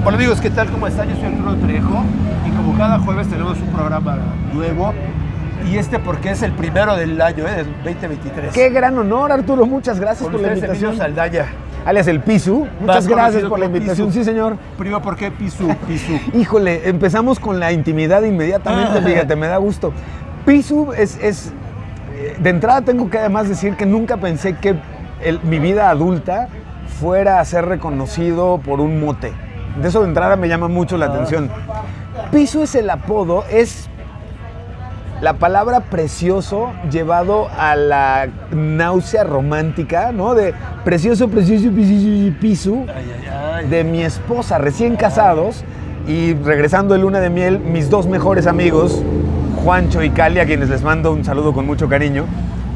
Hola amigos, ¿qué tal? ¿Cómo están? Yo soy Arturo Trejo y como cada jueves tenemos un programa nuevo y porque es el primero del año, del 2023. ¡Qué gran honor, Arturo! Muchas gracias por la invitación. Emilio Saldaña, alias el Pisu. Muchas gracias por la invitación. Pisu. Sí, señor. Primero, ¿por qué Pisu? Híjole, empezamos con la intimidad inmediatamente, fíjate, me da gusto. Pisu es de entrada tengo que además decir que nunca pensé que mi vida adulta fuera a ser reconocido por un mote. De eso de entrada me llama mucho la atención. Pisu es el apodo, es la palabra precioso llevado a la náusea romántica, ¿no? De precioso, Pisu, de mi esposa, recién casados, y regresando de luna de miel, mis dos mejores amigos, Juancho y Cali, a quienes les mando un saludo con mucho cariño,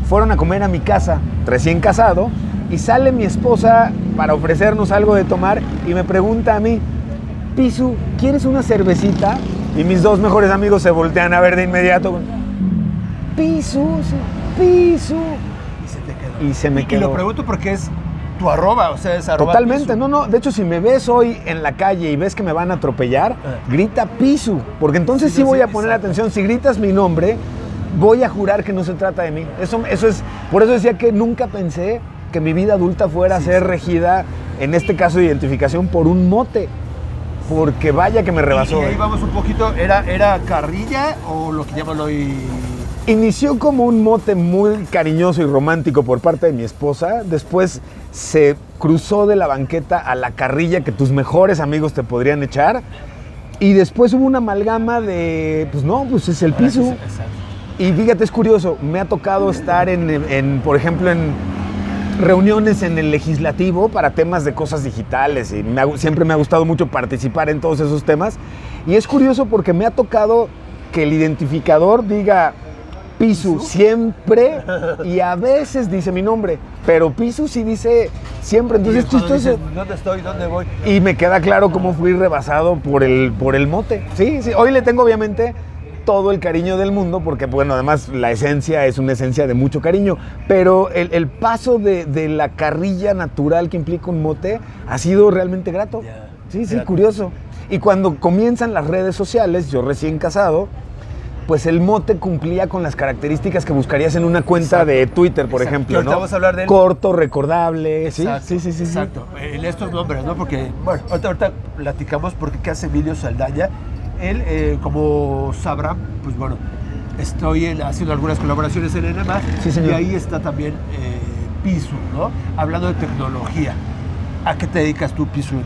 fueron a comer a mi casa, recién casado, y sale mi esposa para ofrecernos algo de tomar y me pregunta a mí, Pisu, ¿quieres una cervecita? Y mis dos mejores amigos se voltean a ver de inmediato. Pisu, Pisu. Y se me quedó. Y lo pregunto porque es tu arroba, o sea, es arroba Totalmente, Pisu. no. De hecho, si me ves hoy en la calle y ves que me van a atropellar, grita Pisu. Porque entonces sí voy a poner atención. Si gritas mi nombre, voy a jurar que no se trata de mí. Eso es, por eso decía que nunca pensé que mi vida adulta fuera a ser regida, en este caso de identificación, por un mote. Porque vaya que me rebasó. Y ahí vamos un poquito, ¿era carrilla o lo que llaman hoy? Inició como un mote muy cariñoso y romántico por parte de mi esposa. Después se cruzó de la banqueta a la carrilla que tus mejores amigos te podrían echar. Y después hubo una amalgama de, pues es el Pisu. Y fíjate, es curioso, me ha tocado estar por ejemplo, en reuniones en el legislativo para temas de cosas digitales y siempre me ha gustado mucho participar en todos esos temas. Y es curioso porque me ha tocado que el identificador diga Pisu siempre y a veces dice mi nombre, pero Pisu sí dice siempre. Entonces dices, ¿dónde estoy? ¿Dónde voy? Y me queda claro cómo fui rebasado por el mote. Sí, hoy le tengo obviamente todo el cariño del mundo, porque bueno, además la esencia es una esencia de mucho cariño, pero el paso de la carrilla natural que implica un mote ha sido realmente grato. Sí, curioso. Y cuando comienzan las redes sociales, yo recién casado, pues el mote cumplía con las características que buscarías en una cuenta de Twitter, por ejemplo, ¿no? Vamos a hablar de él. Corto, recordable, exacto, sí. Exacto, en estos nombres, ¿no? Porque, bueno, ahorita platicamos porque ¿qué hace Emilio Saldaña? Él, como sabrán, pues bueno, estoy haciendo algunas colaboraciones en NMA, sí, señor. Y ahí está también Pisu, ¿no? Hablando de tecnología. ¿A qué te dedicas tú, Pisu?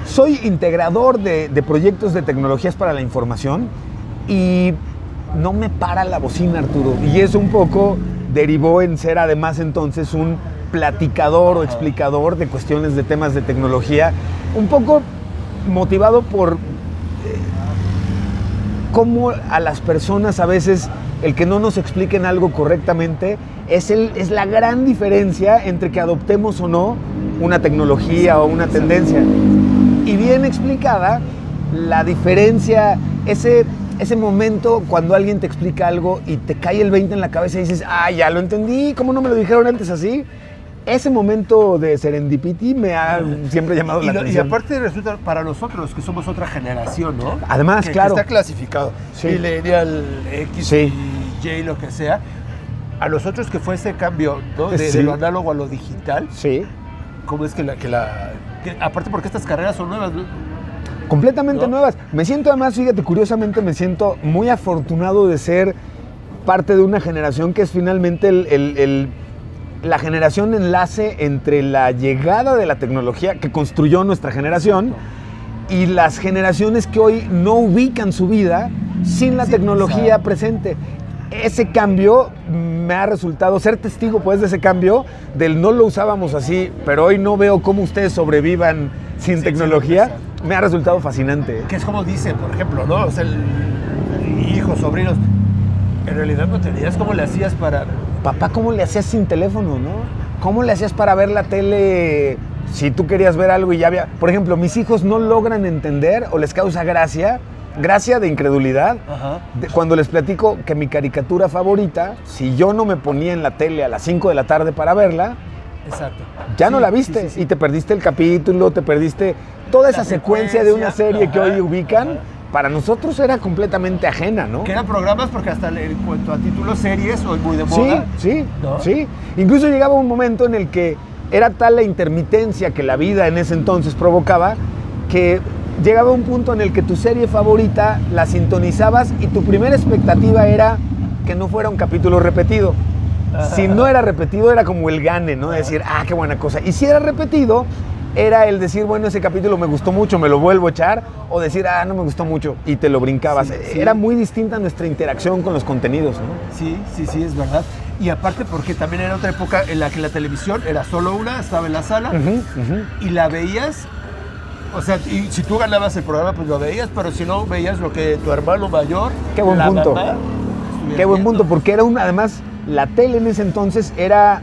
Soy integrador de proyectos de tecnologías para la información y no me para la bocina, Arturo. Y eso un poco derivó en ser además entonces un platicador o explicador de cuestiones de temas de tecnología, un poco motivado por cómo a las personas a veces el que no nos expliquen algo correctamente es la gran diferencia entre que adoptemos o no una tecnología o una tendencia. Y bien explicada, la diferencia, ese momento cuando alguien te explica algo y te cae el 20 en la cabeza y dices, ya lo entendí, ¿cómo no me lo dijeron antes así? Ese momento de serendipity me ha siempre llamado la atención. Y aparte resulta para nosotros que somos otra generación, ¿no? Además, claro. Que está clasificado. Sí. Millennial, X, sí. Y, lo que sea. A nosotros que fue ese cambio, ¿no? De lo análogo a lo digital. Sí. ¿Cómo es que aparte porque estas carreras son nuevas, ¿no? Completamente nuevas. Me siento además, fíjate, curiosamente me siento muy afortunado de ser parte de una generación que es finalmente la generación enlace entre la llegada de la tecnología que construyó nuestra generación y las generaciones que hoy no ubican su vida sin la tecnología presente. Ese cambio me ha resultado ser testigo pues de ese cambio del no lo usábamos así, pero hoy no veo cómo ustedes sobrevivan sin tecnología. Me ha resultado fascinante. Que es como dicen, por ejemplo, ¿no? O sea, hijos, sobrinos, en realidad no tenías cómo le hacías para... Papá, ¿cómo le hacías sin teléfono, no? ¿Cómo le hacías para ver la tele si tú querías ver algo y ya había... Por ejemplo, mis hijos no logran entender o les causa gracia de incredulidad, cuando les platico que mi caricatura favorita, si yo no me ponía en la tele a las 5 de la tarde para verla, exacto, ya no la viste y te perdiste el capítulo, te perdiste... toda esa secuencia de una serie que hoy ajá, ubican, ajá. para nosotros era completamente ajena, ¿no? Que eran programas porque hasta en cuanto a títulos series, hoy muy de moda. Sí, ¿no? sí. Incluso llegaba un momento en el que era tal la intermitencia que la vida en ese entonces provocaba, que llegaba un punto en el que tu serie favorita la sintonizabas y tu primera expectativa era que no fuera un capítulo repetido. Si no era repetido, era como el gane, ¿no? Decir, qué buena cosa. Y si era repetido, era el decir, bueno, ese capítulo me gustó mucho, me lo vuelvo a echar, o decir, no me gustó mucho, y te lo brincabas. Sí. Era muy distinta nuestra interacción con los contenidos, ¿no? Sí, es verdad. Y aparte porque también era otra época en la que la televisión era solo una, estaba en la sala, y la veías, o sea, y si tú ganabas el programa, pues lo veías, pero si no, veías lo que tu hermano mayor, Qué buen la punto. mamá, Qué buen viendo. punto, porque era además, la tele en ese entonces era,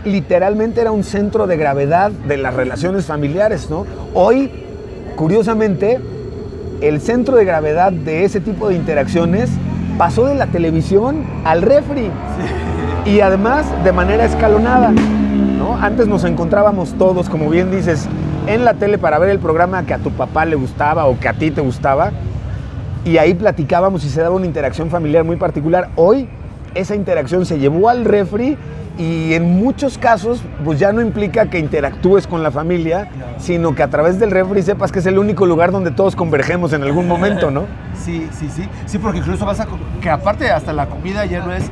literalmente era un centro de gravedad de las relaciones familiares, ¿no? Hoy, curiosamente, el centro de gravedad de ese tipo de interacciones pasó de la televisión al refri. Sí. Y además de manera escalonada, ¿no? Antes nos encontrábamos todos, como bien dices, en la tele para ver el programa que a tu papá le gustaba o que a ti te gustaba, y ahí platicábamos y se daba una interacción familiar muy particular. Hoy esa interacción se llevó al refri y en muchos casos pues ya no implica que interactúes con la familia, sino que a través del refri sepas que es el único lugar donde todos convergemos en algún momento, ¿no? Sí, porque incluso que aparte hasta la comida ya no es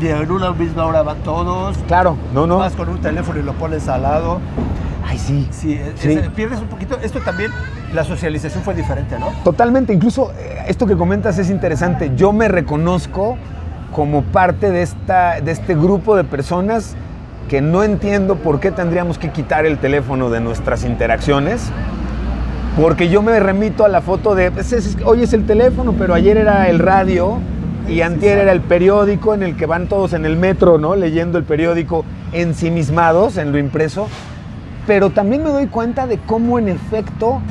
de en una misma hora van todos. Claro, no. Vas con un teléfono y lo pones al lado. Ay, sí. Sí. Pierdes un poquito. Esto también, la socialización fue diferente, ¿no? Totalmente. Incluso esto que comentas es interesante. Yo me reconozco como parte de este grupo de personas que no entiendo por qué tendríamos que quitar el teléfono de nuestras interacciones, porque yo me remito a la foto de, hoy es el teléfono, pero ayer era el radio y antier era el periódico, en el que van todos en el metro, ¿no? Leyendo el periódico ensimismados en lo impreso, pero también me doy cuenta de cómo en efecto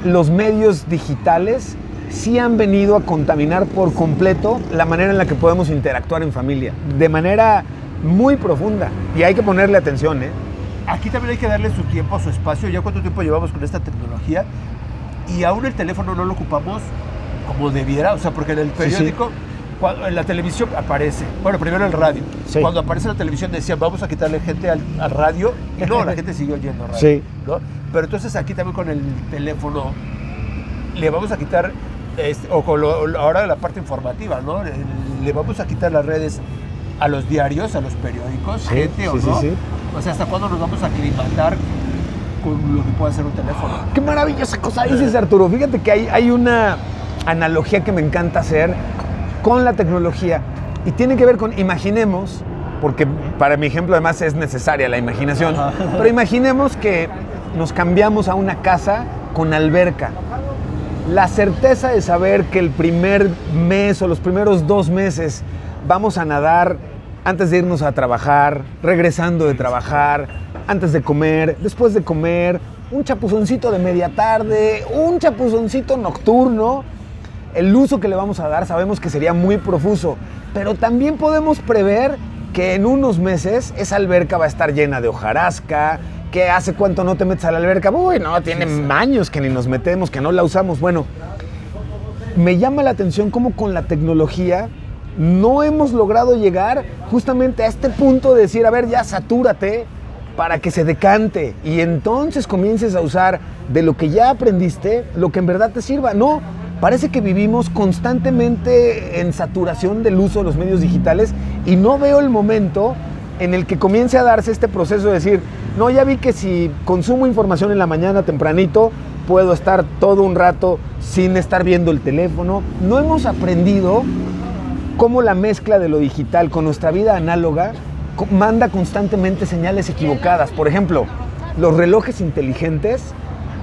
los medios digitales sí han venido a contaminar por completo la manera en la que podemos interactuar en familia, de manera muy profunda, y hay que ponerle atención, ¿eh? Aquí también hay que darle su tiempo, su espacio. Ya cuánto tiempo llevamos con esta tecnología y aún el teléfono no lo ocupamos como debiera, o sea, porque en el periódico, cuando en la televisión aparece, bueno, primero el radio, cuando aparece la televisión decían vamos a quitarle gente al radio, y no, la gente siguió oyendo radio, ¿no? Pero entonces aquí también con el teléfono le vamos a quitar, o con ahora la parte informativa, ¿no? Le vamos a quitar las redes a los diarios, a los periódicos, gente o no. O sea, ¿hasta cuándo nos vamos a aclimatar con lo que puede hacer un teléfono? ¡Qué maravillosa cosa dices, Arturo! Fíjate que hay una analogía que me encanta hacer con la tecnología y tiene que ver con, imaginemos, porque para mi ejemplo además es necesaria la imaginación, pero imaginemos que nos cambiamos a una casa con alberca. La certeza de saber que el primer mes o los primeros 2 meses vamos a nadar antes de irnos a trabajar, regresando de trabajar, antes de comer, después de comer, un chapuzoncito de media tarde, un chapuzoncito nocturno. El uso que le vamos a dar sabemos que sería muy profuso, pero también podemos prever que en unos meses esa alberca va a estar llena de hojarasca, que hace cuánto no te metes a la alberca. Uy, no, tiene años que ni nos metemos, que no la usamos. Bueno, me llama la atención cómo con la tecnología no hemos logrado llegar justamente a este punto de decir, a ver, ya satúrate para que se decante y entonces comiences a usar de lo que ya aprendiste, lo que en verdad te sirva. No, parece que vivimos constantemente en saturación del uso de los medios digitales y no veo el momento en el que comience a darse este proceso de decir, no, ya vi que si consumo información en la mañana tempranito, puedo estar todo un rato sin estar viendo el teléfono. No hemos aprendido cómo la mezcla de lo digital con nuestra vida análoga manda constantemente señales equivocadas. Por ejemplo, los relojes inteligentes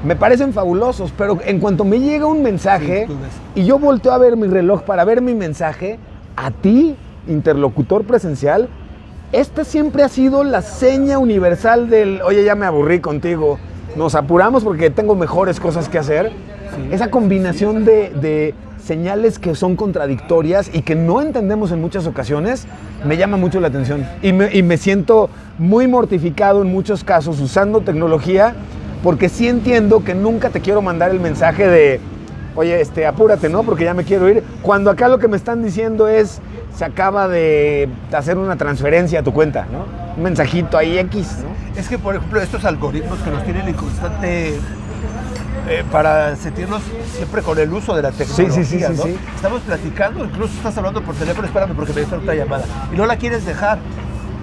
me parecen fabulosos, pero en cuanto me llega un mensaje y yo volteo a ver mi reloj para ver mi mensaje, a ti, interlocutor presencial, esta siempre ha sido la seña universal del, oye, ya me aburrí contigo, nos apuramos porque tengo mejores cosas que hacer. Esa combinación de señales que son contradictorias y que no entendemos en muchas ocasiones, me llama mucho la atención. Y me siento muy mortificado en muchos casos usando tecnología porque sí entiendo que nunca te quiero mandar el mensaje de, oye, apúrate, ¿no? Porque ya me quiero ir. Cuando acá lo que me están diciendo es, se acaba de hacer una transferencia a tu cuenta, ¿no? Un mensajito ahí X, ¿no? Es que, por ejemplo, estos algoritmos que nos tienen en constante para sentirnos siempre con el uso de la tecnología, ¿no? Sí. Estamos platicando, incluso estás hablando por teléfono, espérame porque me entra otra llamada, y no la quieres dejar.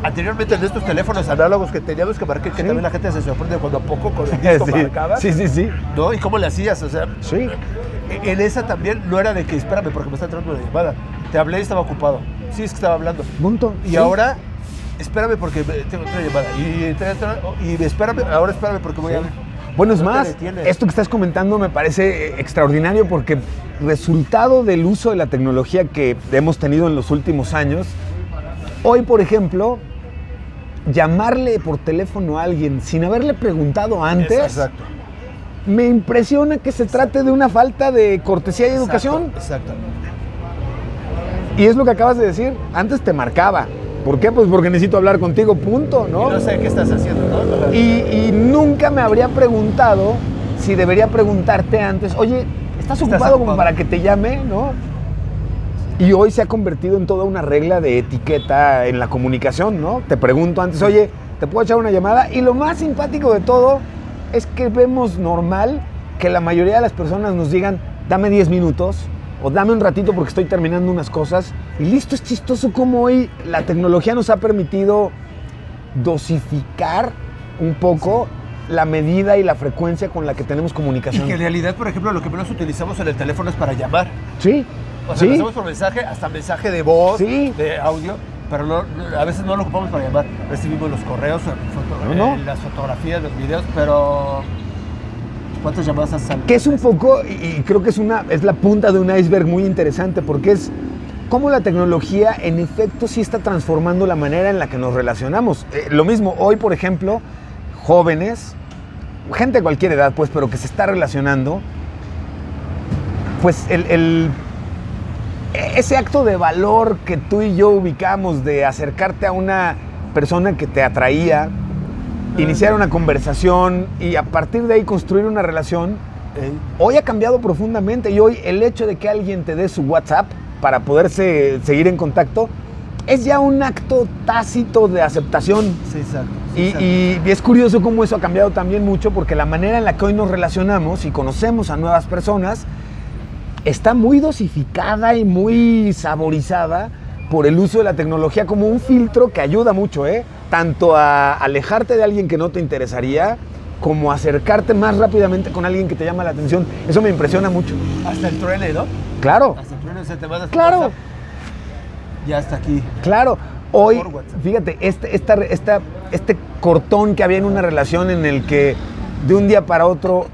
Anteriormente en estos teléfonos análogos que teníamos que marcar, que también la gente se sorprende cuando a poco con el disco marcaba. Sí. ¿No? ¿Y cómo le hacías? O sea, sí. En esa también no era de que espérame porque me está entrando una llamada. Te hablé y estaba ocupado. Sí, es que estaba hablando. Punto. Y ahora, espérame porque tengo otra llamada. Y espérame, ahora espérame porque voy a... Bueno, es más, esto que estás comentando me parece extraordinario porque resultado del uso de la tecnología que hemos tenido en los últimos años, hoy, por ejemplo, llamarle por teléfono a alguien sin haberle preguntado antes, exacto, me impresiona que se trate de una falta de cortesía y educación. Exacto. Y es lo que acabas de decir, antes te marcaba. ¿Por qué? Pues porque necesito hablar contigo, punto, ¿no? Y no sé qué estás haciendo, ¿no? Y nunca me habría preguntado si debería preguntarte antes, oye, ¿estás ocupado como para que te llame, no? Y hoy se ha convertido en toda una regla de etiqueta en la comunicación, ¿no? Te pregunto antes, oye, ¿te puedo echar una llamada? Y lo más simpático de todo es que vemos normal que la mayoría de las personas nos digan, dame 10 minutos, o dame un ratito porque estoy terminando unas cosas, y listo. Es chistoso cómo hoy la tecnología nos ha permitido dosificar un poco la medida y la frecuencia con la que tenemos comunicación. Y que en realidad, por ejemplo, lo que menos utilizamos en el teléfono es para llamar. Sí. O sea, lo hacemos por mensaje, hasta mensaje de voz, sí, de audio, pero no, a veces no lo ocupamos para llamar. Recibimos los correos, las fotografías, los videos, pero... ¿Cuántas llamadas has salido? Que es un poco, y creo que es la punta de un iceberg muy interesante, porque es cómo la tecnología en efecto sí está transformando la manera en la que nos relacionamos. Lo mismo, hoy por ejemplo, jóvenes, gente de cualquier edad pues, pero que se está relacionando, pues ese acto de valor que tú y yo ubicamos de acercarte a una persona que te atraía, iniciar una conversación y a partir de ahí construir una relación, hoy ha cambiado profundamente. Y hoy el hecho de que alguien te dé su WhatsApp para poderse seguir en contacto es ya un acto tácito de aceptación. Sí, exacto. Y es curioso cómo eso ha cambiado también mucho, porque la manera en la que hoy nos relacionamos y conocemos a nuevas personas está muy dosificada y muy saborizada por el uso de la tecnología como un filtro que ayuda mucho, tanto a alejarte de alguien que no te interesaría, como a acercarte más rápidamente con alguien que te llama la atención. Eso me impresiona mucho. Hasta el truene, ¿no? Claro. Hasta el truene se te manda. Claro. Ya está aquí. Claro. Hoy, fíjate, este cortón que había en una relación en el que de un día para otro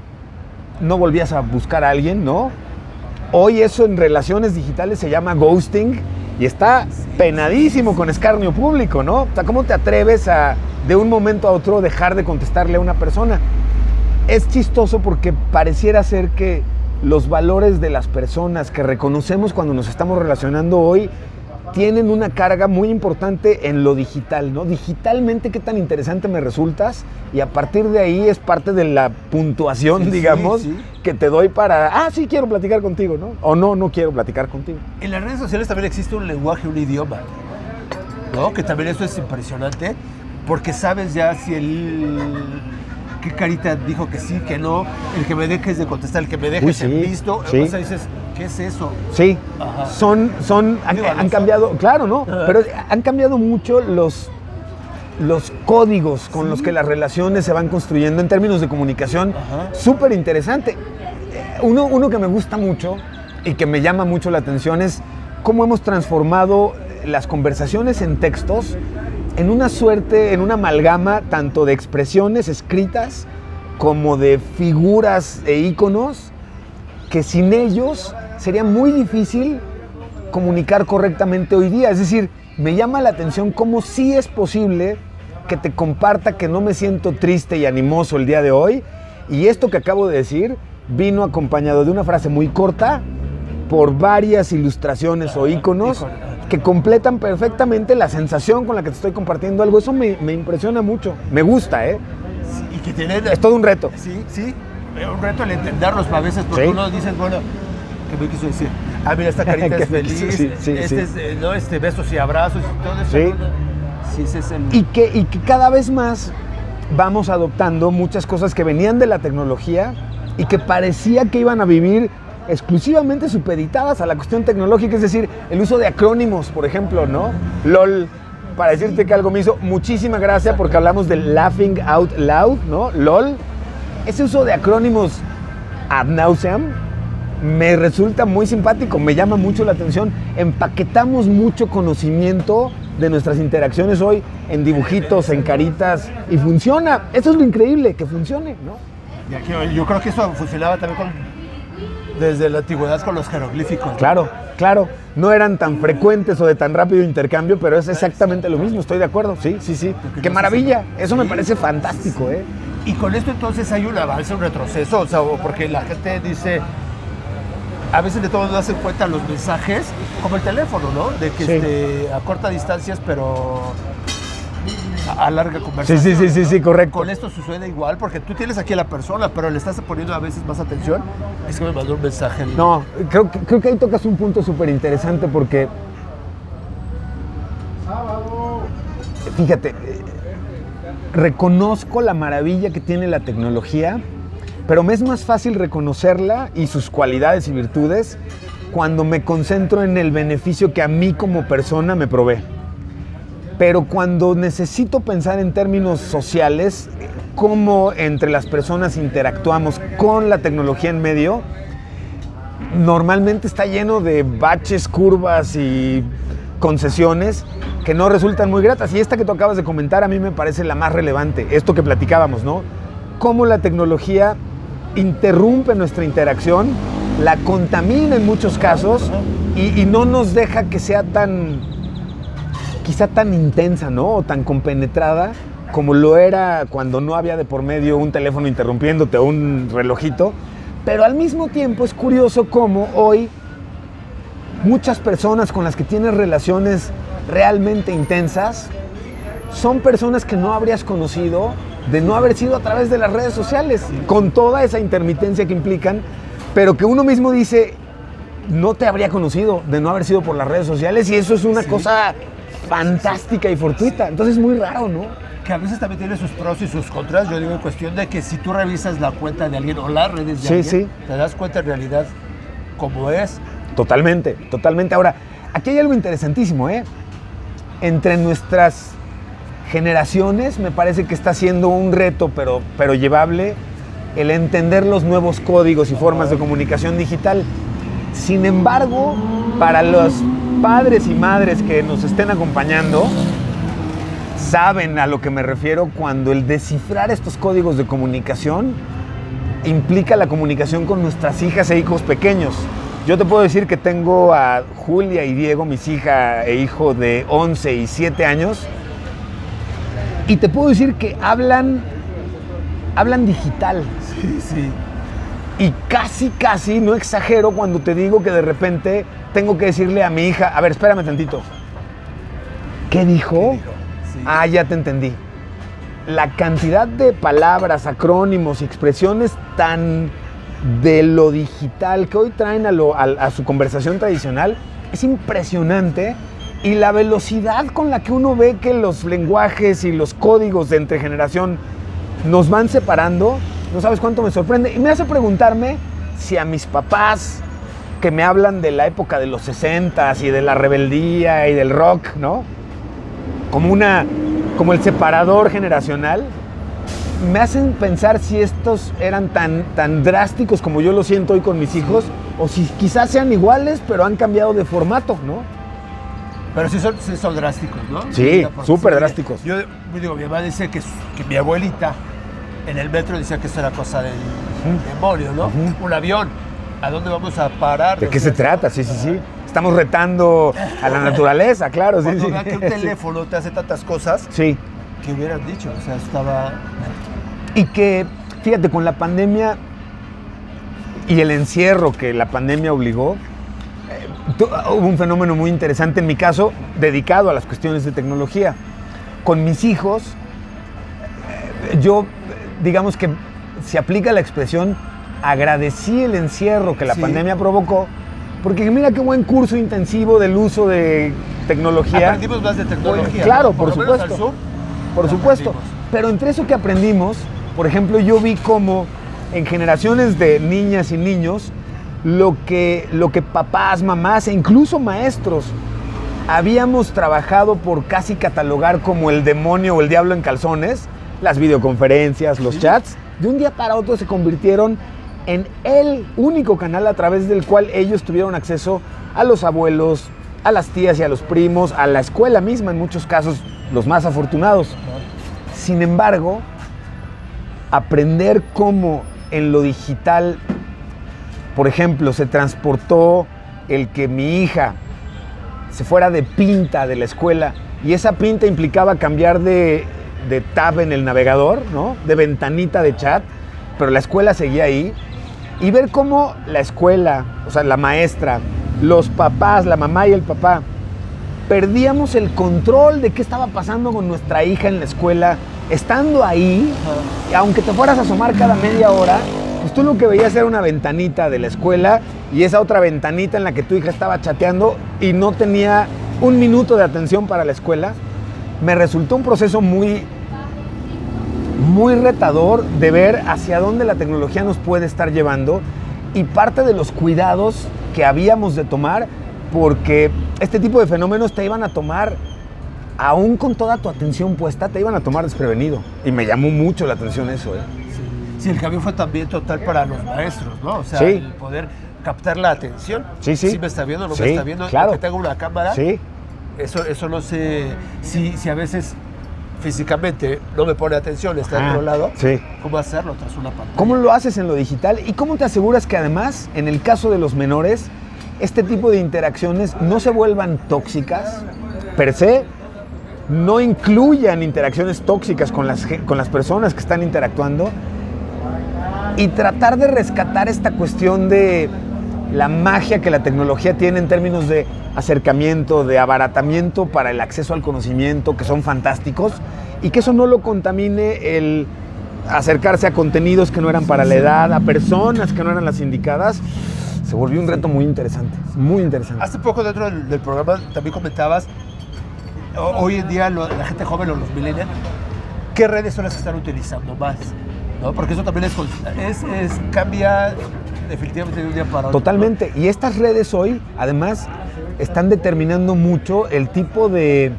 no volvías a buscar a alguien, ¿no? Hoy eso en relaciones digitales se llama ghosting y está penadísimo con escarnio público, ¿no? O sea, ¿cómo te atreves a de un momento a otro dejar de contestarle a una persona? Es chistoso porque pareciera ser que los valores de las personas que reconocemos cuando nos estamos relacionando hoy tienen una carga muy importante en lo digital, ¿no? Digitalmente, qué tan interesante me resultas, y a partir de ahí es parte de la puntuación, digamos, que te doy para, sí quiero platicar contigo, ¿no? O no quiero platicar contigo. En las redes sociales también existe un lenguaje, un idioma, ¿no? Que también eso es impresionante, porque sabes ya si qué carita dijo que sí, que no, el que me dejes de contestar, el que me dejes en visto, o sea, dices, ¿qué es eso? Sí, han cambiado, claro, ¿no? Pero han cambiado mucho los códigos con los que las relaciones se van construyendo en términos de comunicación. Súper interesante. Uno que me gusta mucho y que me llama mucho la atención es cómo hemos transformado las conversaciones en textos en una amalgama tanto de expresiones escritas como de figuras e íconos que sin ellos sería muy difícil comunicar correctamente hoy día. Es decir, me llama la atención cómo sí es posible que te comparta que no me siento triste y animoso el día de hoy, y esto que acabo de decir vino acompañado de una frase muy corta por varias ilustraciones o íconos que completan perfectamente la sensación con la que te estoy compartiendo algo. Eso me impresiona mucho, me gusta, Sí, que tienen... Es todo un reto. Sí, sí, un reto el entenderlos a veces, porque Sí. uno dice, bueno, ¿qué me quiso decir? Ah, mira, esta carita es feliz, Sí, es, ¿no? Besos y abrazos y todo eso. Sí. Sí, ese es el... Y que cada vez más vamos adoptando muchas cosas que venían de la tecnología y que parecía que iban a vivir exclusivamente supeditadas a la cuestión tecnológica, es decir, el uso de acrónimos, por ejemplo, ¿no? LOL, para decirte que algo me hizo muchísima gracia porque hablamos del laughing out loud, ¿no? LOL, ese uso de acrónimos ad nauseam me resulta muy simpático, me llama mucho la atención. Empaquetamos mucho conocimiento de nuestras interacciones hoy en dibujitos, en caritas, y funciona. Eso es lo increíble, que funcione, ¿no? Y aquí, yo creo que eso funcionaba también desde la antigüedad con los jeroglíficos. Claro, claro. No eran tan frecuentes o de tan rápido intercambio, pero es exactamente lo mismo, estoy de acuerdo. Sí, sí, sí. ¡Qué maravilla! Eso me parece fantástico, ¿eh? Y con esto entonces hay un avance, un retroceso, o sea, porque la gente dice, a veces de todos no hacen cuenta los mensajes, como el teléfono, ¿no? De que a corta distancias, pero a larga conversación. Sí, correcto. Con esto sucede igual, porque tú tienes aquí a la persona, pero le estás poniendo a veces más atención. Es que me mandó un mensaje. No, creo que ahí tocas un punto súper interesante porque, fíjate, reconozco la maravilla que tiene la tecnología, pero me es más fácil reconocerla y sus cualidades y virtudes cuando me concentro en el beneficio que a mí como persona me provee. Pero cuando necesito pensar en términos sociales, cómo entre las personas interactuamos con la tecnología en medio, normalmente está lleno de baches, curvas y concesiones que no resultan muy gratas. Y esta que tú acabas de comentar a mí me parece la más relevante, esto que platicábamos, ¿no? Cómo la tecnología interrumpe nuestra interacción, la contamina en muchos casos y no nos deja que sea quizá tan intensa, ¿no? O tan compenetrada como lo era cuando no había de por medio un teléfono interrumpiéndote o un relojito. Pero al mismo tiempo es curioso cómo hoy muchas personas con las que tienes relaciones realmente intensas son personas que no habrías conocido de no haber sido a través de las redes sociales, con toda esa intermitencia que implican, pero que uno mismo dice, no te habría conocido de no haber sido por las redes sociales, y eso es una cosa fantástica y fortuita. Entonces es muy raro, ¿no? Que a veces también tiene sus pros y sus contras. Yo digo en cuestión de que si tú revisas la cuenta de alguien o las redes de alguien, te das cuenta en realidad cómo es. Totalmente, totalmente. Ahora, aquí hay algo interesantísimo, ¿eh? Entre nuestras generaciones me parece que está siendo un reto, pero llevable, el entender los nuevos códigos y formas de comunicación digital. Sin embargo, para los padres y madres que nos estén acompañando, saben a lo que me refiero cuando el descifrar estos códigos de comunicación implica la comunicación con nuestras hijas e hijos pequeños. Yo te puedo decir que tengo a Julia y Diego, mis hija e hijo de 11 y 7 años, y te puedo decir que hablan digital. Sí, sí. Y casi, no exagero cuando te digo que de repente tengo que decirle a mi hija, a ver, espérame tantito. ¿Qué dijo? Sí. Ah, ya te entendí. La cantidad de palabras, acrónimos y expresiones tan de lo digital que hoy traen a su conversación tradicional es impresionante, y la velocidad con la que uno ve que los lenguajes y los códigos de entre generación nos van separando, no sabes cuánto me sorprende, y me hace preguntarme si a mis papás que me hablan de la época de los 60s y de la rebeldía y del rock, ¿no? Como el separador generacional, me hacen pensar si estos eran tan drásticos como yo lo siento hoy con mis hijos, o si quizás sean iguales, pero han cambiado de formato, ¿no? Pero sí son drásticos, ¿no? Sí, súper drásticos. Yo digo, mi mamá dice que mi abuelita en el metro decía que eso era cosa del demonio, ¿no? Un avión, ¿a dónde vamos a parar? ¿De qué se trata? Sí. Estamos retando a la naturaleza, claro. Cuando sí. vea que un teléfono te hace tantas cosas, sí, que hubieran dicho, o sea, estaba... Y que, fíjate, con la pandemia y el encierro que la pandemia obligó, hubo un fenómeno muy interesante en mi caso, dedicado a las cuestiones de tecnología. Con mis hijos, yo digamos que se aplica la expresión agradecí el encierro que la pandemia provocó, porque mira qué buen curso intensivo del uso de tecnología. Aprendimos más de tecnología. Claro, ¿no? por supuesto. Por supuesto. Pero entre eso que aprendimos, por ejemplo, yo vi cómo en generaciones de niñas y niños, lo que papás, mamás e incluso maestros habíamos trabajado por casi catalogar como el demonio o el diablo en calzones, las videoconferencias, los chats, de un día para otro se convirtieron en el único canal a través del cual ellos tuvieron acceso a los abuelos, a las tías y a los primos, a la escuela misma, en muchos casos los más afortunados. Sin embargo, aprender cómo en lo digital, por ejemplo, se transportó el que mi hija se fuera de pinta de la escuela y esa pinta implicaba cambiar de tab en el navegador, ¿no? De ventanita de chat, pero la escuela seguía ahí. Y ver cómo la escuela, o sea, la maestra, los papás, la mamá y el papá, perdíamos el control de qué estaba pasando con nuestra hija en la escuela, estando ahí, aunque te fueras a asomar cada media hora, pues tú lo que veías era una ventanita de la escuela y esa otra ventanita en la que tu hija estaba chateando y no tenía un minuto de atención para la escuela. Me resultó un proceso muy retador de ver hacia dónde la tecnología nos puede estar llevando y parte de los cuidados que habíamos de tomar, porque este tipo de fenómenos te iban a tomar, aún con toda tu atención puesta, te iban a tomar desprevenido. Y me llamó mucho la atención eso, ¿eh? Sí, el cambio fue también total para los maestros, ¿no? O sea, el poder captar la atención. Sí. Si me está viendo, no me está viendo, claro. que tengo una cámara. Sí. Eso no sé, si a veces físicamente no me pone atención, está de otro lado, ¿cómo hacerlo tras una pantalla? ¿Cómo lo haces en lo digital? ¿Y cómo te aseguras que además, en el caso de los menores, este tipo de interacciones no se vuelvan tóxicas, per se, no incluyan interacciones tóxicas con las personas que están interactuando, y tratar de rescatar esta cuestión de la magia que la tecnología tiene en términos de acercamiento, de abaratamiento para el acceso al conocimiento, que son fantásticos, y que eso no lo contamine el acercarse a contenidos que no eran para la edad, a personas que no eran las indicadas. Se volvió un reto muy interesante, muy interesante. Hace poco dentro del programa también comentabas, hoy en día la gente joven o los millennials, ¿qué redes son las que están utilizando más? ¿No? Porque eso también cambia definitivamente de un día para otro. Totalmente. Y estas redes hoy, además, están determinando mucho el tipo de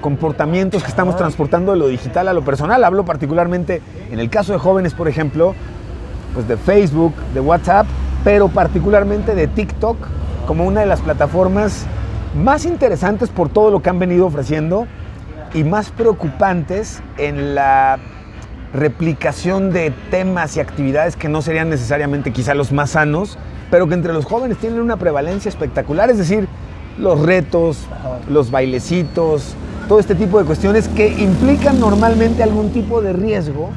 comportamientos que estamos transportando de lo digital a lo personal. Hablo particularmente, en el caso de jóvenes, por ejemplo, pues de Facebook, de WhatsApp, pero particularmente de TikTok, como una de las plataformas más interesantes por todo lo que han venido ofreciendo y más preocupantes en la replicación de temas y actividades que no serían necesariamente quizá los más sanos, pero que entre los jóvenes tienen una prevalencia espectacular, es decir, los retos, los bailecitos, todo este tipo de cuestiones que implican normalmente algún tipo de riesgo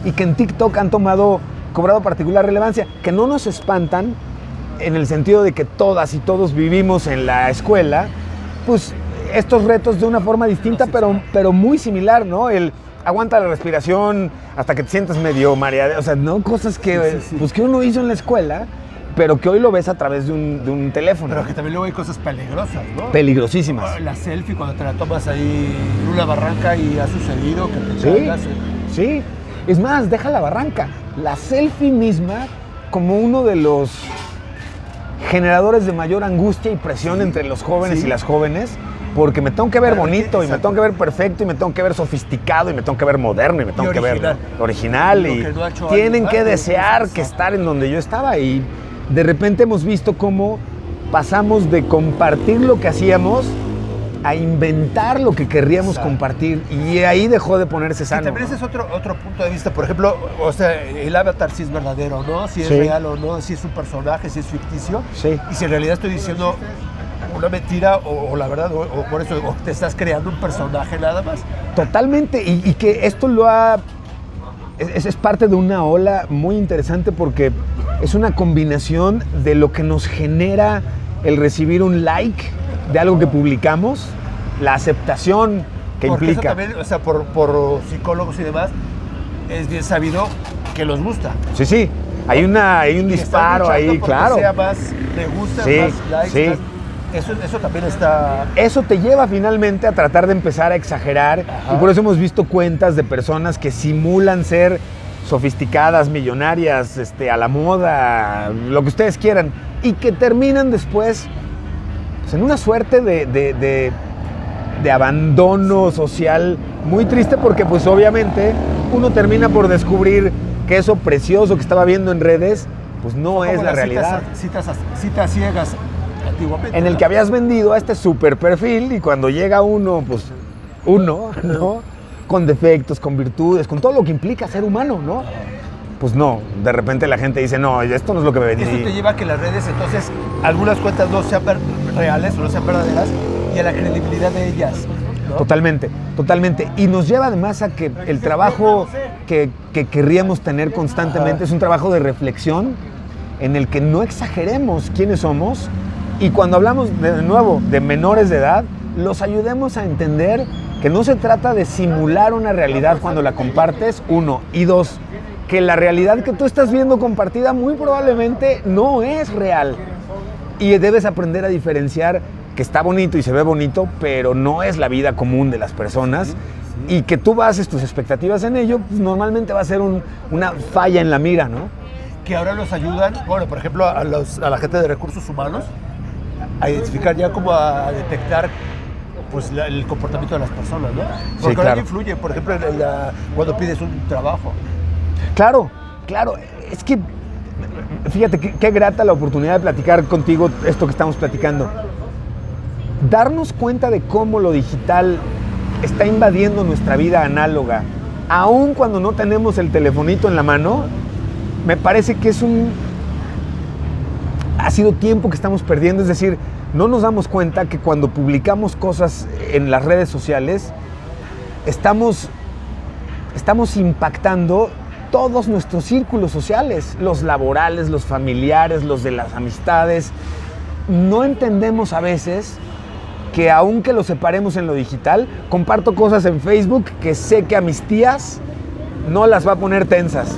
y que en TikTok han cobrado particular relevancia, que no nos espantan en el sentido de que todas y todos vivimos en la escuela, pues estos retos de una forma distinta, pero muy similar, ¿no? El aguanta la respiración hasta que te sientas medio mareado, o sea, ¿no? Cosas que, pues, que uno hizo en la escuela, pero que hoy lo ves a través de un teléfono. Pero que también luego hay cosas peligrosas, ¿no? Peligrosísimas. La selfie cuando te la tomas ahí en una barranca y ha sucedido que te caigas. Sí. Es más, deja la barranca. La selfie misma como uno de los generadores de mayor angustia y presión entre los jóvenes y las jóvenes, porque me tengo que ver bonito y me tengo que ver perfecto y me tengo que ver sofisticado y me tengo que ver moderno y me tengo que ver original y tienen que desear que estar en donde yo estaba. Y de repente hemos visto cómo pasamos de compartir lo que hacíamos a inventar lo que querríamos compartir, y ahí dejó de ponerse sano. Y también ese es otro punto de vista. Por ejemplo, o sea, el avatar si es verdadero o no, si es real o no, si es un personaje, si es ficticio, y si en realidad estoy diciendo una mentira o la verdad, o por eso te estás creando un personaje nada más. Totalmente, y que esto es parte de una ola muy interesante, porque es una combinación de lo que nos genera el recibir un like de algo que publicamos, la aceptación que porque implica. Eso también, o sea, por psicólogos y demás, es bien sabido que los gusta. Sí, sí. Hay un disparo ahí, claro. Que sea más me gusta, Sí, más likes. sí. Eso también está... Eso te lleva finalmente a tratar de empezar a exagerar. Ajá. Y por eso hemos visto cuentas de personas que simulan ser sofisticadas, millonarias, a la moda, lo que ustedes quieran, y que terminan después pues, en una suerte de abandono social muy triste, porque pues obviamente uno termina por descubrir que eso precioso que estaba viendo en redes pues no es la realidad. Citas ciegas antiguamente. En el que habías vendido a este super perfil, y cuando llega uno, pues uno, ¿no? Con defectos, con virtudes, con todo lo que implica ser humano, ¿no? Pues no, de repente la gente dice, no, esto no es lo que me vendí. Eso te lleva a que las redes, entonces, algunas cuentas no sean reales o no sean verdaderas, y a la credibilidad de ellas, ¿no? Totalmente, totalmente. Y nos lleva además a que el trabajo que querríamos tener constantemente es un trabajo de reflexión en el que no exageremos quiénes somos, y cuando hablamos de nuevo de menores de edad, los ayudemos a entender que no se trata de simular una realidad cuando la compartes, uno, y dos, que la realidad que tú estás viendo compartida muy probablemente no es real, y debes aprender a diferenciar que está bonito y se ve bonito, pero no es la vida común de las personas, y que tú bases tus expectativas en ello, pues normalmente va a ser una falla en la mira, ¿no? Que ahora nos ayudan, bueno, por ejemplo, a la gente de recursos humanos, a identificar ya como a detectar pues el comportamiento de las personas, ¿no? Porque ahora influye, por ejemplo, cuando pides un trabajo. Claro, claro. Es que, fíjate, qué grata la oportunidad de platicar contigo esto que estamos platicando. Darnos cuenta de cómo lo digital está invadiendo nuestra vida análoga, aun cuando no tenemos el telefonito en la mano, me parece que ha sido tiempo que estamos perdiendo. Es decir, no nos damos cuenta que cuando publicamos cosas en las redes sociales, estamos impactando todos nuestros círculos sociales, los laborales, los familiares, los de las amistades. No entendemos a veces que aunque los separemos en lo digital, comparto cosas en Facebook que sé que a mis tías no las va a poner tensas.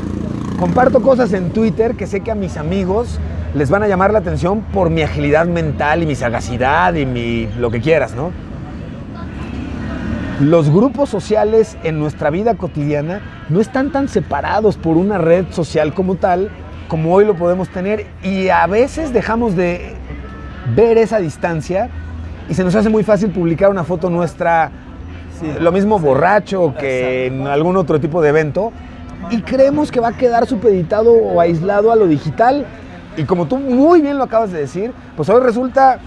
Comparto cosas en Twitter que sé que a mis amigos les van a llamar la atención por mi agilidad mental y mi sagacidad y lo que quieras, ¿no? Los grupos sociales en nuestra vida cotidiana no están tan separados por una red social como tal, como hoy lo podemos tener, y a veces dejamos de ver esa distancia y se nos hace muy fácil publicar una foto nuestra, lo mismo borracho que en algún otro tipo de evento, y creemos que va a quedar supeditado o aislado a lo digital. Y como tú muy bien lo acabas de decir, pues hoy resulta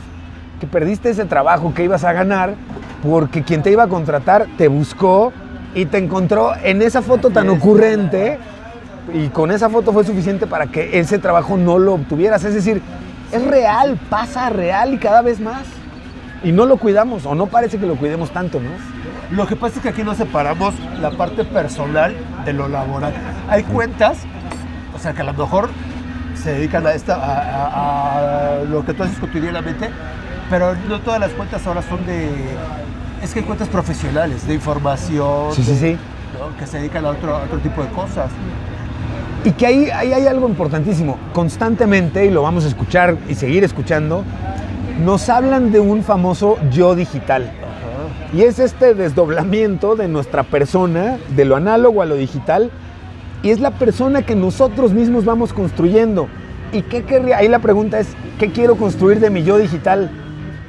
que perdiste ese trabajo que ibas a ganar porque quien te iba a contratar te buscó y te encontró en esa foto tan ocurrente, y con esa foto fue suficiente para que ese trabajo no lo obtuvieras. Es decir, es real, pasa real y cada vez más. Y no lo cuidamos, o no parece que lo cuidemos tanto, ¿no? Lo que pasa es que aquí no separamos la parte personal de lo laboral. Hay cuentas, o sea, que a lo mejor se dedican a lo que tú haces cotidianamente, pero no todas las cuentas ahora son es que hay cuentas profesionales, de información, Sí. ¿no? Que se dedican a otro tipo de cosas. Y que ahí hay algo importantísimo. Constantemente, y lo vamos a escuchar y seguir escuchando, nos hablan de un famoso yo digital. Ajá. Y es este desdoblamiento de nuestra persona, de lo análogo a lo digital, y es la persona que nosotros mismos vamos construyendo. ¿Y qué querría? Ahí la pregunta es, ¿qué quiero construir de mi yo digital?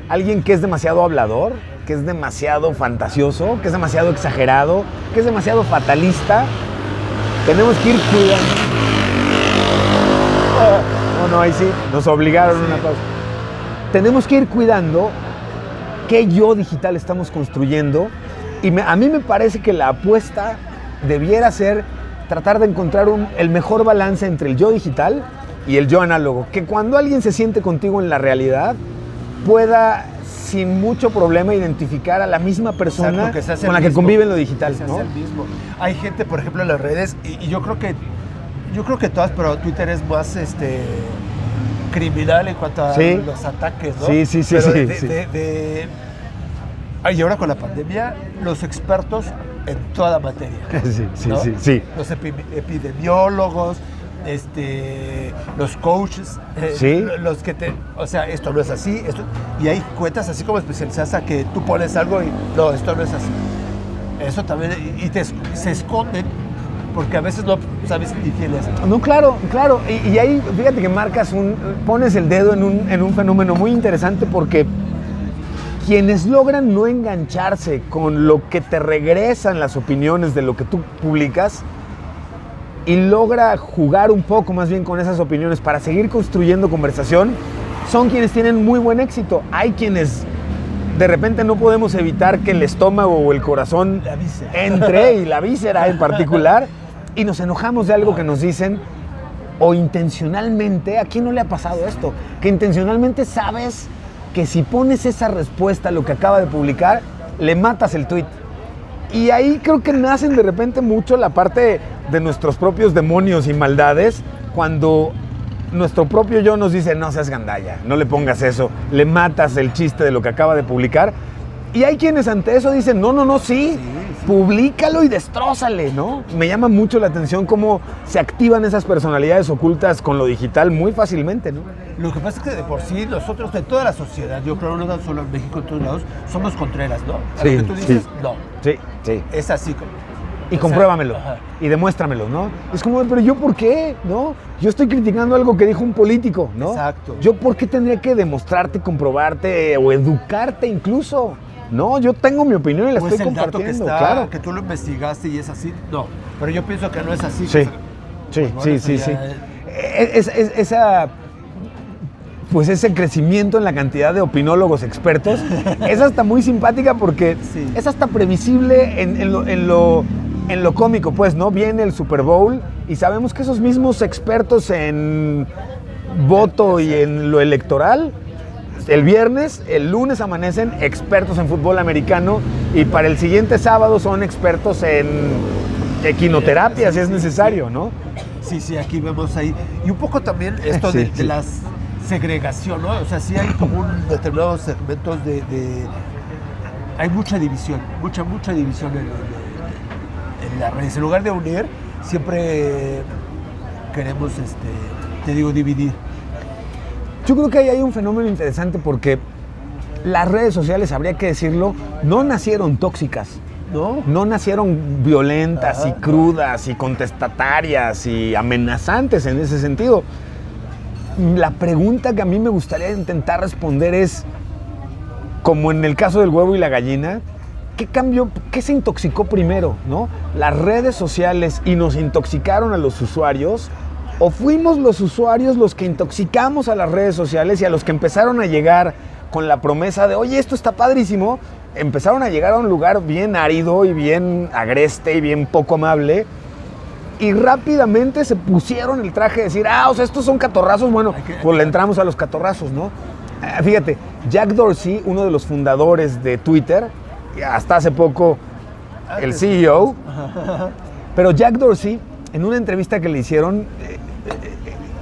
¿Alguien que es demasiado hablador? ¿Que es demasiado fantasioso? ¿Que es demasiado exagerado? ¿Que es demasiado fatalista? Tenemos que ir cuidando. No, ahí sí, nos obligaron a una pausa. Tenemos que ir cuidando qué yo digital estamos construyendo, y a mí me parece que la apuesta debiera ser tratar de encontrar el mejor balance entre el yo digital y el yo análogo. Que cuando alguien se siente contigo en la realidad, pueda sin mucho problema identificar a la misma persona con la que convive en lo digital, ¿no? El mismo. Hay gente, por ejemplo, en las redes, y yo creo que todas, pero Twitter es más criminal en cuanto a los ataques, ¿no? Sí. Y ahora con la pandemia, los expertos en toda materia. Sí, ¿no? sí. Los epidemiólogos, los coaches, Sí. los que o sea, esto no es así, y hay cuentas así como especializadas a que tú pones algo y no, esto no es así. Eso también, se esconden porque a veces no sabes ni quién es. No, claro. Y ahí, fíjate que pones el dedo en un fenómeno muy interesante, porque quienes logran no engancharse con lo que te regresan las opiniones de lo que tú publicas y logra jugar un poco más bien con esas opiniones para seguir construyendo conversación, son quienes tienen muy buen éxito. Hay quienes de repente no podemos evitar que el estómago o el corazón entre, y la víscera en particular, y nos enojamos de algo que nos dicen, o intencionalmente. ¿A quién no le ha pasado esto? Que intencionalmente sabes que si pones esa respuesta a lo que acaba de publicar, le matas el tweet. Y ahí creo que nacen de repente mucho la parte de nuestros propios demonios y maldades, cuando nuestro propio yo nos dice, no seas gandalla, no le pongas eso, le matas el chiste de lo que acaba de publicar. Y hay quienes ante eso dicen, no, sí, públicalo y destrózale, ¿no? Me llama mucho la atención cómo se activan esas personalidades ocultas con lo digital muy fácilmente, ¿no? Lo que pasa es que de por sí nosotros, de toda la sociedad, yo creo no tan solo en México, en todos lados, somos contreras, ¿no? A lo que tú dices, no. Sí. Es así como... Y compruébamelo, y demuéstramelo, ¿no? Es como, pero ¿yo por qué? ¿No? Yo estoy criticando algo que dijo un político, ¿no? Exacto. ¿Yo por qué tendría que demostrarte, comprobarte o educarte incluso? No, yo tengo mi opinión y la estoy compartiendo, dato que está, claro. que tú lo investigaste y es así. No, pero yo pienso que no es así. Sí. Ese crecimiento en la cantidad de opinólogos expertos es hasta muy simpática, porque es hasta previsible en lo cómico, pues, ¿no? Viene el Super Bowl y sabemos que esos mismos expertos en voto y en lo electoral, el viernes, el lunes amanecen expertos en fútbol americano, y para el siguiente sábado son expertos en equinoterapia, si es necesario, ¿no? Sí, aquí vemos ahí. Y un poco también esto de la segregación, ¿no? O sea, sí hay como determinados segmentos hay mucha división, mucha división en las redes. En lugar de unir, siempre queremos, dividir. Yo creo que ahí hay un fenómeno interesante, porque las redes sociales, habría que decirlo, no nacieron tóxicas. No nacieron violentas y crudas y contestatarias y amenazantes en ese sentido. La pregunta que a mí me gustaría intentar responder es, como en el caso del huevo y la gallina, ¿qué cambió? ¿Qué se intoxicó primero, no? ¿Las redes sociales y nos intoxicaron a los usuarios? ¿O fuimos los usuarios los que intoxicamos a las redes sociales, y a los que empezaron a llegar con la promesa de, oye, esto está padrísimo, empezaron a llegar a un lugar bien árido y bien agreste y bien poco amable, y rápidamente se pusieron el traje de decir, o sea, estos son catorrazos, bueno, pues le entramos a los catorrazos, ¿no? Fíjate, Jack Dorsey, uno de los fundadores de Twitter, hasta hace poco el CEO, pero Jack Dorsey, en una entrevista que le hicieron,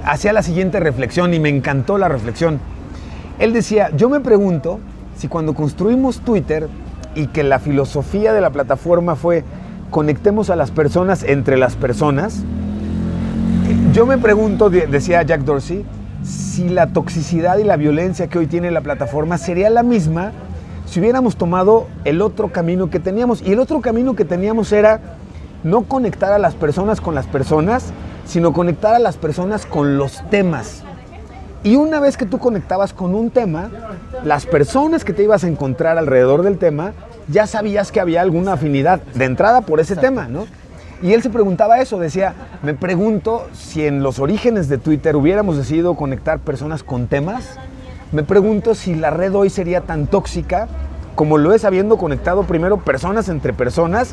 hacía la siguiente reflexión, y me encantó la reflexión. Él decía, yo me pregunto si cuando construimos Twitter, y que la filosofía de la plataforma fue conectemos a las personas entre las personas, yo me pregunto, decía Jack Dorsey, si la toxicidad y la violencia que hoy tiene la plataforma sería la misma si hubiéramos tomado el otro camino que teníamos. Y el otro camino que teníamos era no conectar a las personas con las personas, sino conectar a las personas con los temas. Y una vez que tú conectabas con un tema, las personas que te ibas a encontrar alrededor del tema, ya sabías que había alguna afinidad de entrada por ese tema, ¿no? Y él se preguntaba eso, decía, me pregunto si en los orígenes de Twitter hubiéramos decidido conectar personas con temas, me pregunto si la red hoy sería tan tóxica como lo es, habiendo conectado primero personas entre personas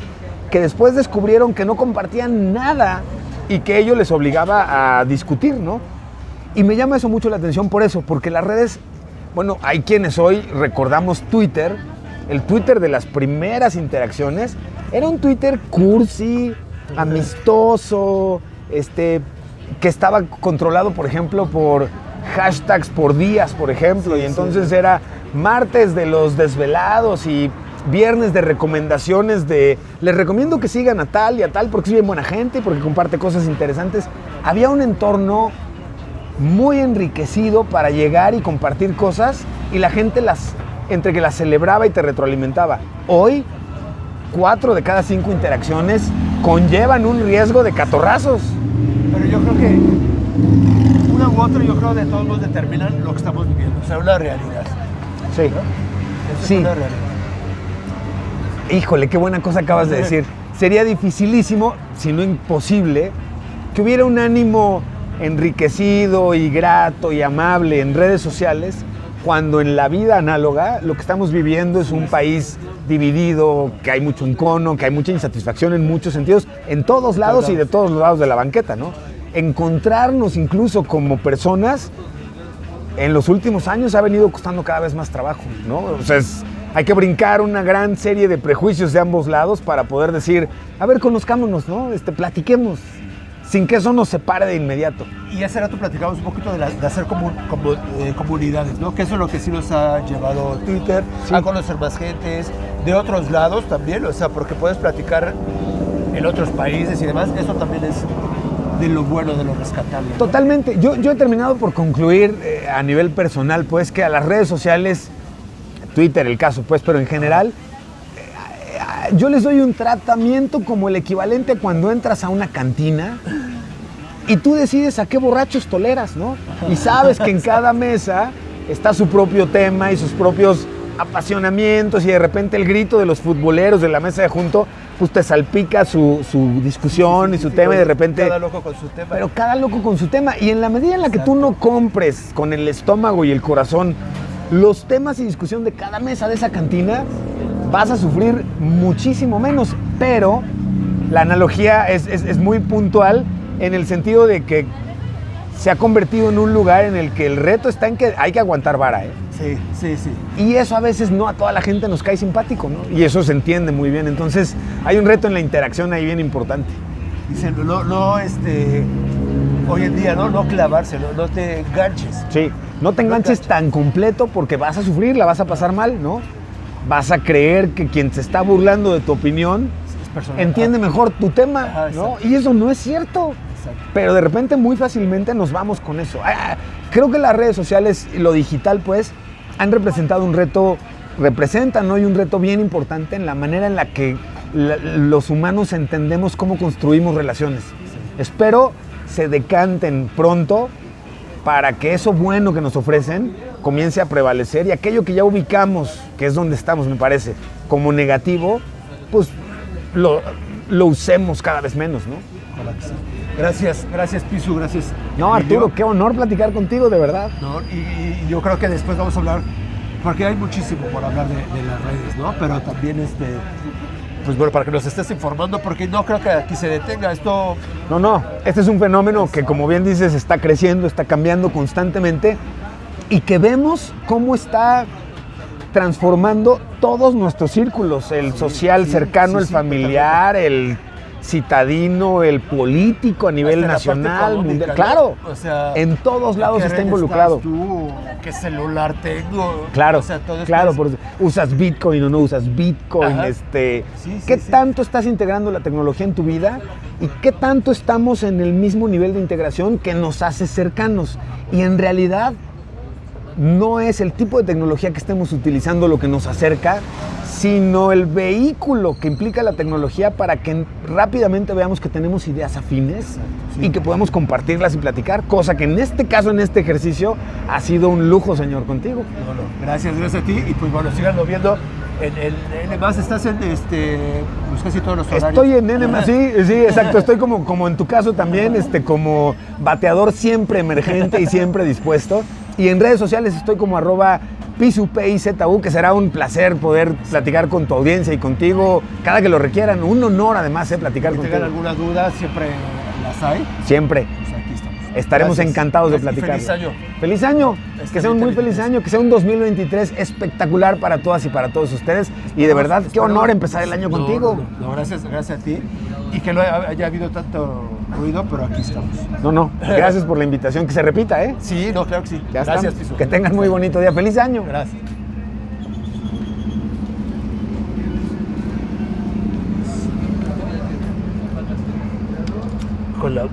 que después descubrieron que no compartían nada y que ello les obligaba a discutir, ¿no? Y me llama eso mucho la atención por eso, porque las redes, bueno, hay quienes hoy recordamos Twitter, el Twitter de las primeras interacciones, era un Twitter cursi, amistoso, que estaba controlado, por ejemplo, por hashtags por días, por ejemplo, y entonces era martes de los desvelados, y viernes de recomendaciones les recomiendo que sigan a tal y a tal porque es bien buena gente, porque comparte cosas interesantes. Había un entorno muy enriquecido para llegar y compartir cosas y la gente entre que las celebraba y te retroalimentaba. Hoy, 4 de cada 5 interacciones conllevan un riesgo de catorrazos. Pero yo creo que una u otra, yo creo de todos modos determinan lo que estamos viviendo, o sea, una realidad. Sí. ¿No? Eso Sí. es una realidad. Híjole, qué buena cosa acabas de decir. Sería dificilísimo, si no imposible, que hubiera un ánimo enriquecido y grato y amable en redes sociales, cuando en la vida análoga lo que estamos viviendo es un país dividido, que hay mucho encono, que hay mucha insatisfacción en muchos sentidos, en todos lados y de todos los lados de la banqueta, ¿no? Encontrarnos incluso como personas en los últimos años ha venido costando cada vez más trabajo, ¿no? O sea, hay que brincar una gran serie de prejuicios de ambos lados para poder decir, a ver, conozcámonos, ¿no? Platiquemos, sin que eso nos separe de inmediato. Y hace rato platicamos un poquito de hacer comunidades, ¿no? Que eso es lo que sí nos ha llevado Twitter, Sí. a conocer más gentes de otros lados también, o sea, porque puedes platicar en otros países y demás, eso también es de lo bueno, de lo rescatable, ¿no? Totalmente. Yo he terminado por concluir a nivel personal, pues, que a las redes sociales, Twitter el caso, pues, pero en general, yo les doy un tratamiento como el equivalente a cuando entras a una cantina y tú decides a qué borrachos toleras, ¿no? Y sabes que en cada mesa está su propio tema y sus propios apasionamientos y de repente el grito de los futboleros de la mesa de junto, pues te salpica su discusión y su tema y de repente... Cada loco con su tema. Pero cada loco con su tema. Y en la medida en la que tú no compres con el estómago y el corazón los temas y discusión de cada mesa de esa cantina, vas a sufrir muchísimo menos. Pero la analogía es muy puntual en el sentido de que se ha convertido en un lugar en el que el reto está en que hay que aguantar vara, ¿eh? Sí. Y eso a veces no a toda la gente nos cae simpático, ¿no? Y eso se entiende muy bien. Entonces hay un reto en la interacción ahí bien importante. Dicen, hoy en día, no clavarse, no te enganches. Sí, no te enganches tan completo porque vas a sufrir, la vas a pasar mal, ¿no? Vas a creer que quien se está burlando de tu opinión Es personal. entiende mejor tu tema, Ajá, ¿no? exacto. Y eso no es cierto. Exacto. Pero de repente muy fácilmente nos vamos con eso. Creo que las redes sociales y lo digital, pues, han representado un reto, representan hoy un reto bien importante en la manera en la que los humanos entendemos cómo construimos relaciones. Espero se decanten pronto para que eso bueno que nos ofrecen comience a prevalecer y aquello que ya ubicamos, que es donde estamos, me parece, como negativo, pues lo usemos cada vez menos, ¿no? Gracias Pisu, gracias. No, Arturo, Emilio. qué honor platicar contigo, de verdad. ¿No? Y yo creo que después vamos a hablar, porque hay muchísimo por hablar de las redes, ¿no? Pero también, pues bueno, para que nos estés informando, porque no creo que aquí se detenga esto. No, este es un fenómeno que, como bien dices, está creciendo, está cambiando constantemente y que vemos cómo está transformando todos nuestros círculos, el social cercano, el familiar, el citadino, el político a nivel Hasta la parte nacional, económica, mundial. ¿no? Claro, O sea, en todos lados ¿qué está red involucrado. estás tú? ¿Qué celular tengo? Claro, O sea, todo esto claro, es- usas Bitcoin o no usas Bitcoin, Ajá. ¿qué Sí, tanto estás integrando la tecnología en tu vida y qué tanto estamos en el mismo nivel de integración que nos hace cercanos? Y en realidad no es el tipo de tecnología que estemos utilizando lo que nos acerca, sino el vehículo que implica la tecnología para que rápidamente veamos que tenemos ideas afines sí. y que podemos compartirlas y platicar, cosa que en este caso, en este ejercicio, ha sido un lujo, señor, contigo. No. Gracias a ti. Y pues bueno, síganlo viendo en N+. Estás en pues casi todos los horarios. Estoy en N+, sí, exacto. Estoy como en tu caso también, como bateador siempre emergente y siempre dispuesto. Y en redes sociales estoy como @PizuPIZU, que será un placer poder platicar con tu audiencia y contigo cada que lo requieran. Un honor además platicar Si contigo. tengan alguna duda, siempre las hay. Siempre. Pues aquí estamos. Estaremos Gracias. encantados de Gracias y platicar. Feliz año. ¡Feliz año! Que sea un muy 2023. feliz año, que sea un 2023 espectacular para todas y para todos ustedes. Y de verdad, qué honor empezar el año contigo. No, gracias a ti. Y que no haya habido tanto ruido, pero aquí estamos. No, gracias por la invitación. Que se repita, ¿eh? Sí, no, claro que sí. Ya Gracias, está. Piso. Que tengan muy bonito día. ¡Feliz año! Gracias. con la